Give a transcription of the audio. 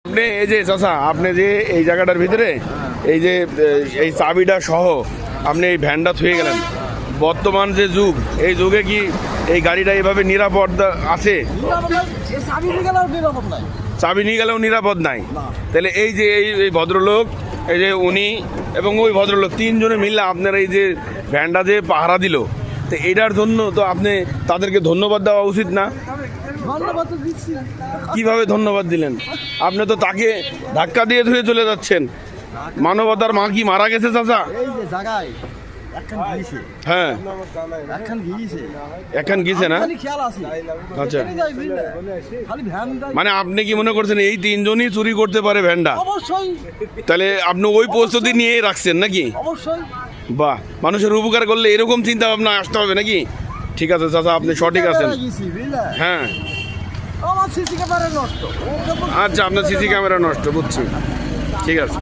আপনি এই যে চাচা, আপনি যে এই জায়গাটার ভিতরে এই যে এই চাবিটা সহ আপনি এই ভ্যানটা থুয়ে গেলেন, বর্তমান যে যুগ, এই যুগে কি এই গাড়িটা এইভাবে নিরাপদ আছে? চাবি নিয়ে গেলেও নিরাপদ নাই। তাহলে এই যে এই ভদ্রলোক, এই যে উনি এবং ওই ভদ্রলোক, তিনজনে মিলে আপনার এই যে ভ্যানটা যে পাহারা দিল, তো এটার জন্য তো আপনি তাদেরকে ধন্যবাদ দেওয়া উচিত না? কিভাবে ধন্যবাদ দিলেন? আপনি তো তাকে ধাক্কা দিয়ে ধুয়ে চলে যাচ্ছেন। মানবতার মা কি মারা গেছে চাচা? হ্যাঁ, এখন গিয়েছে না? আচ্ছা, মানে আপনি কি মনে করছেন এই তিনজনই চুরি করতে পারে ভ্যানটা? তাহলে আপনি ওই প্রস্তুতি নিয়ে রাখছেন নাকি? বাহ, মানুষের উপকার করলে এরকম চিন্তা ভাবনা আসতে হবে নাকি? ঠিক আছে চাচা, আপনি সঠিক আছেন। হ্যাঁ, আচ্ছা, আপনার সিসি ক্যামেরা নষ্ট, বুঝছি, ঠিক আছে।